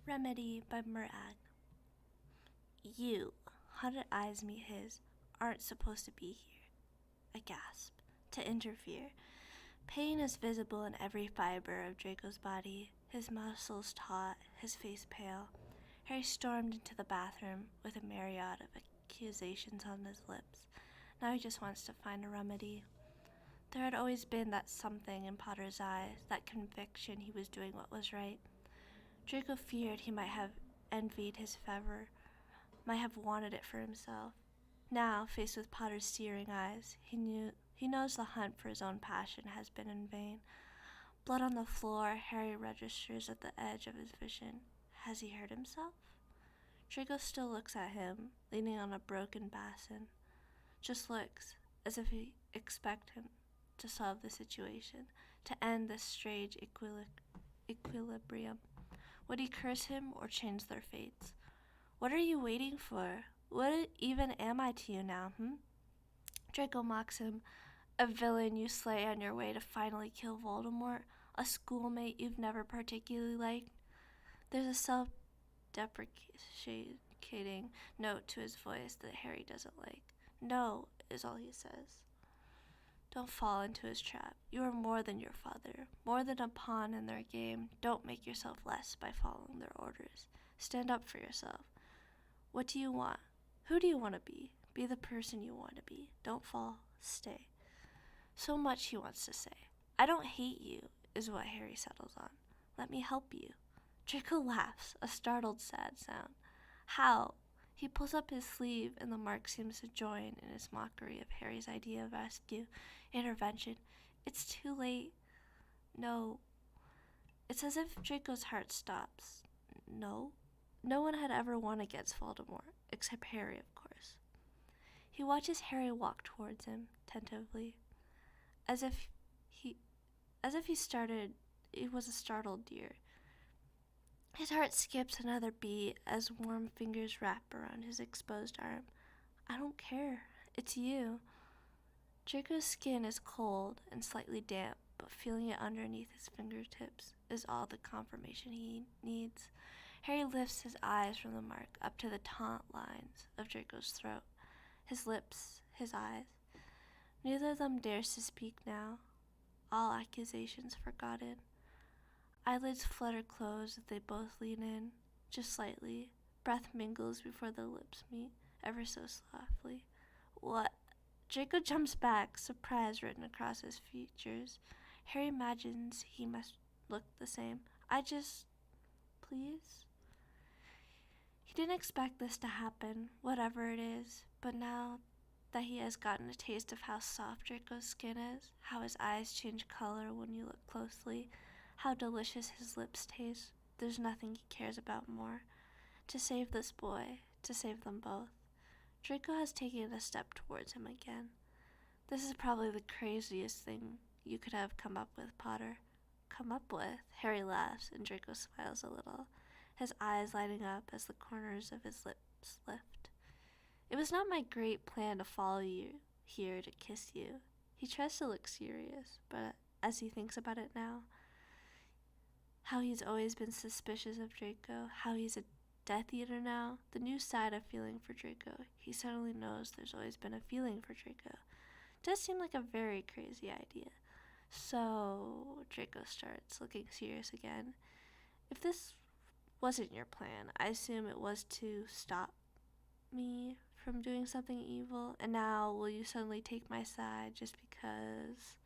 Remedy by Murtagh. You, haunted eyes meet his, aren't supposed to be here. I gasp, to interfere. Pain is visible in every fiber of Draco's body, his muscles taut, his face pale. Harry stormed into the bathroom with a myriad of accusations on his lips. Now he just wants to find a remedy. There had always been that something in Potter's eyes, that conviction he was doing what was right. Draco feared he might have envied his favor, might have wanted it for himself. Now, faced with Potter's searing eyes, he knows the hunt for his own passion has been in vain. Blood on the floor, Harry registers at the edge of his vision. Has he hurt himself? Draco still looks at him, leaning on a broken basin. Just looks, as if he expects him to solve the situation, to end this strange equilibrium. Would he curse him or change their fates? What are you waiting for? What even am I to you now, Draco mocks him. A villain you slay on your way to finally kill Voldemort? A schoolmate you've never particularly liked? There's a self-deprecating note to his voice that Harry doesn't like. No, is all he says. Don't fall into his trap. You are more than your father, more than a pawn in their game. Don't make yourself less by following their orders. Stand up for yourself. What do you want? Who do you want to be? Be the person you want to be. Don't fall. Stay. So much he wants to say. I don't hate you, is what Harry settles on. Let me help you. Draco laughs, a startled, sad sound. How? He pulls up his sleeve, and the mark seems to join in his mockery of Harry's idea of rescue, intervention. It's too late. No. It's as if Draco's heart stops. No? No one had ever won against Voldemort, except Harry, of course. He watches Harry walk towards him, tentatively, as if he was a startled deer. His heart skips another beat as warm fingers wrap around his exposed arm. I don't care. It's you. Draco's skin is cold and slightly damp, but feeling it underneath his fingertips is all the confirmation he needs. Harry lifts his eyes from the mark up to the taunt lines of Draco's throat. His lips, his eyes. Neither of them dares to speak now. All accusations forgotten. Eyelids flutter closed as they both lean in, just slightly. Breath mingles before the lips meet, ever so softly. What? Draco jumps back, surprise written across his features. Harry imagines he must look the same. Please? He didn't expect this to happen, whatever it is, but now that he has gotten a taste of how soft Draco's skin is, how his eyes change color when you look closely, how delicious his lips taste, there's nothing he cares about more. To save this boy, to save them both. Draco has taken a step towards him again. This is probably the craziest thing you could have come up with, Potter. Come up with? Harry laughs, and Draco smiles a little, his eyes lighting up as the corners of his lips lift. It was not my great plan to follow you here to kiss you. He tries to look serious, but as he thinks about it now, how he's always been suspicious of Draco, how he's a Death Eater now, the new side of feeling for Draco, he suddenly knows there's always been a feeling for Draco. It does seem like a very crazy idea. So, Draco starts, looking serious again. If this wasn't your plan, I assume it was to stop me from doing something evil, and now will you suddenly take my side just because?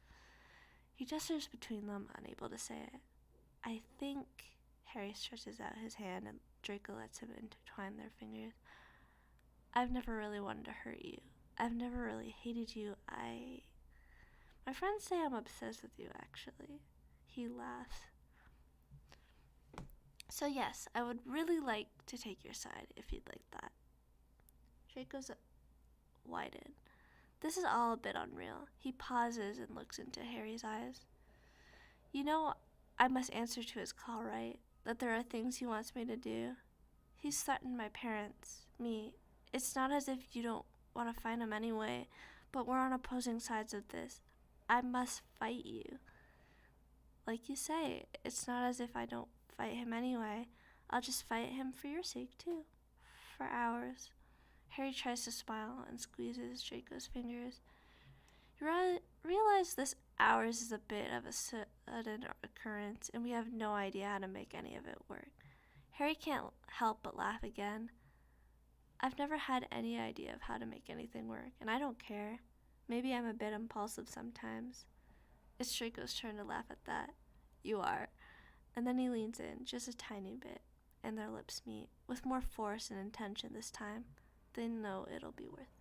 He gestures between them, unable to say it. I think Harry stretches out his hand and Draco lets him intertwine their fingers. I've never really wanted to hurt you. I've never really hated you. My friends say I'm obsessed with you, actually. He laughs. So yes, I would really like to take your side if you'd like that. Draco's widened. This is all a bit unreal. He pauses and looks into Harry's eyes. You know, I must answer to his call, right? That there are things he wants me to do. He's threatened my parents, me. It's not as if you don't want to find him anyway, but we're on opposing sides of this. I must fight you. Like you say, it's not as if I don't fight him anyway. I'll just fight him for your sake, too. For hours. Harry tries to smile and squeezes Draco's fingers. You realize this hours is a bit of a sudden occurrence, and we have no idea how to make any of it work. Harry can't help but laugh again. I've never had any idea of how to make anything work, and I don't care. Maybe I'm a bit impulsive sometimes. It's Draco's turn to laugh at that. You are. And then he leans in, just a tiny bit, and their lips meet, with more force and intention this time. They know it'll be worth it.